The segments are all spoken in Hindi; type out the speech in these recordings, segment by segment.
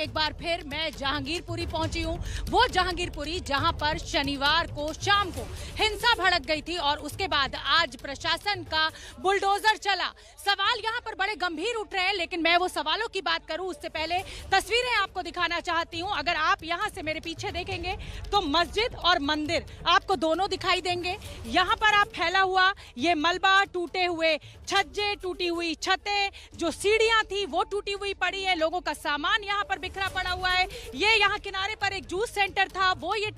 एक बार फिर मैं जहांगीरपुरी पहुंची हूं। वो जहांगीरपुरी जहां पर शनिवार को शाम को हिंसा भड़क गई थी और उसके बाद आज प्रशासन का बुलडोजर चला। सवाल यहां पर बड़े गंभीर उठ रहे हैं, लेकिन मैं वो सवालों की बात करूं उससे पहले तस्वीरें आपको दिखाना चाहती हूं। अगर आप यहां से मेरे पीछे देखेंगे तो मस्जिद और मंदिर आपको दोनों दिखाई देंगे। यहाँ पर आप फैला हुआ ये मलबा, टूटे हुए छज्जे, टूटी हुई छतें, जो सीढ़ियां थी वो टूटी हुई पड़ी है, लोगों का सामान यहाँ पर बिखरा पड़ा हुआ है। ये यहाँ किनारे पर एक जूस सेंटर था, वो ये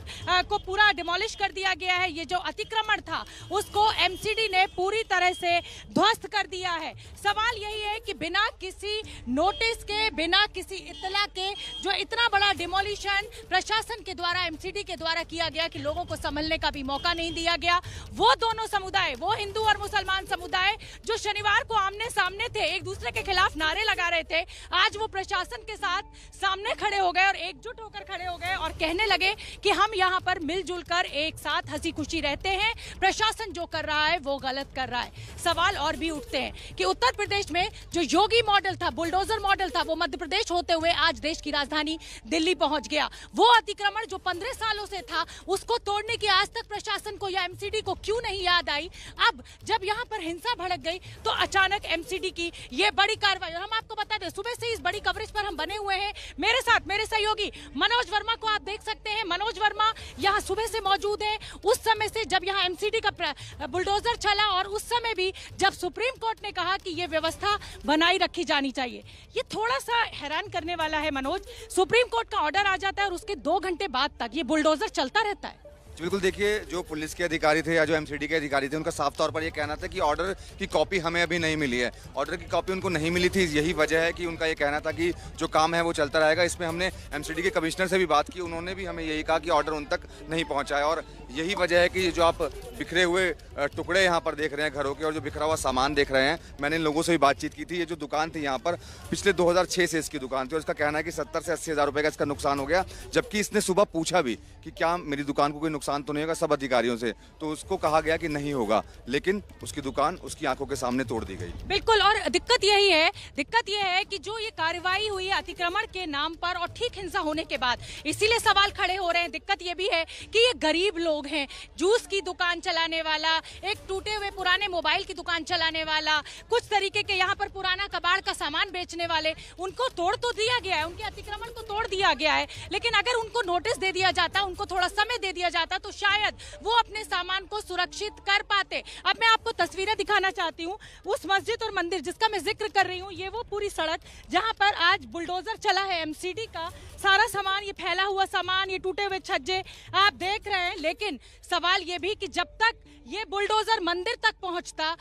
को पूरा डिमोलिश कर दिया गया है। ये जो अतिक्रमण था उसको एमसीडी ने पूरी तरह से ध्वस्त कर दिया है। सवाल यही है कि बिना किसी नोटिस के, बिना किसी इत्तला के जो इतना बड़ा डिमोलिशन प्रशासन के द्वारा, एमसीडी के द्वारा किया गया कि लोगों को संभलने का भी मौका नहीं दिया गया। वो दोनों समुदाय, वो हिंदू और मुसलमान समुदाय जो शनिवार को आमने सामने थे, एक दूसरे के खिलाफ नारे लगा रहे थे, आज वो प्रशासन के साथ सामने खड़े हो गए और एकजुट होकर खड़े हो गए और कहने लगे कि हम यहाँ पर मिलजुल कर एक साथ हंसी खुशी रहते हैं, प्रशासन जो कर रहा है वो गलत कर रहा है। सवाल और भी उठते हैं कि उत्तर प्रदेश में जो योगी मॉडल था, बुलडोजर मॉडल था, वो मध्य प्रदेश होते हुए आज देश की राजधानी दिल्ली पहुंच गया। वो अतिक्रमण जो 15 सालों से था उसको तोड़ने की आज तक प्रशासन को या एमसीडी को क्यों नहीं याद आई? अब जब यहाँ पर हिंसा भड़क गई तो अचानक एमसीडी की ये बड़ी कार्रवाई। हम आपको बता दें, सुबह से इस बड़ी कवरेज पर हम बने हुए हैं। मेरे साथ मेरे सहयोगी मनोज वर्मा को आप देख सकते हैं। मनोज वर्मा यहाँ सुबह से मौजूद है, उस समय से जब यहाँ एमसीडी का बुलडोजर चला और उस समय भी जब सुप्रीम कोर्ट ने कहा कि ये व्यवस्था बनाई रखी जानी चाहिए। ये थोड़ा सा हैरान करने वाला है मनोज, सुप्रीम कोर्ट का ऑर्डर आ जाता है और उसके 2 घंटे बाद तक ये बुलडोजर चलता रहता है। बिल्कुल, देखिए, जो पुलिस के अधिकारी थे या जो एमसीडी के अधिकारी थे, उनका साफ तौर पर ये कहना था कि ऑर्डर की कॉपी हमें अभी नहीं मिली है। ऑर्डर की कॉपी उनको नहीं मिली थी, यही वजह है कि उनका ये कहना था कि जो काम है वो चलता रहेगा। इसमें हमने एमसीडी के कमिश्नर से भी बात की, उन्होंने भी हमें यही कहा कि ऑर्डर उन तक नहीं पहुंचा है। और यही वजह है कि जो आप बिखरे हुए टुकड़े यहाँ पर देख रहे हैं घरों के और जो बिखरा हुआ सामान देख रहे हैं, मैंने इन लोगों से भी बातचीत की थी। ये जो दुकान थी यहाँ पर पिछले 2006 से इसकी दुकान थी और इसका कहना है कि 70 से 80 हज़ार रुपये का इसका नुकसान हो गया। जबकि इसने सुबह पूछा भी कि क्या मेरी दुकान को कोई नुकसान तो नहीं होगा सब अधिकारियों से, तो उसको कहा गया कि नहीं होगा, लेकिन उसकी दुकान उसकी आंखों के सामने तोड़ दी गई। बिल्कुल, और दिक्कत यह है कि जो ये कार्रवाई हुई है अतिक्रमण के नाम पर और ठीक हिंसा होने के बाद, इसीलिए सवाल खड़े हो रहे हैं। दिक्कत ये भी है कि ये गरीब लोग हैं, जूस की दुकान चलाने वाला, एक टूटे हुए पुराने मोबाइल की दुकान चलाने वाला, कुछ तरीके के यहाँ पर पुराना कबाड़ का सामान बेचने वाले, उनको तोड़ तो दिया गया है, उनके अतिक्रमण को तोड़ दिया गया है, लेकिन अगर उनको नोटिस दे दिया जाता, उनको थोड़ा समय दे दिया जाता तो शायद वो अपने सामान को सुरक्षित कर पाते। अब मैं आपको तस्वीरें दिखाना चाहती हूँ उस मस्जिद और मंदिर जिसका मैं जिक्र कर रही हूँ। ये वो पूरी सड़क जहाँ पर आज बुलडोजर चला है एमसीडी का, सारा सामान, ये फैला हुआ सामान, ये टूटे हुए छज्जे आप देख रहे हैं। लेकिन सवाल ये भी कि जब तक ये बुलडोजर मंदिर तक पहुंचता,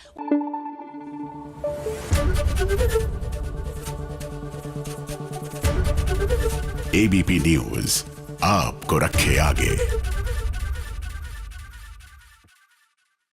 एबीपी न्यूज आपको रखे आगे।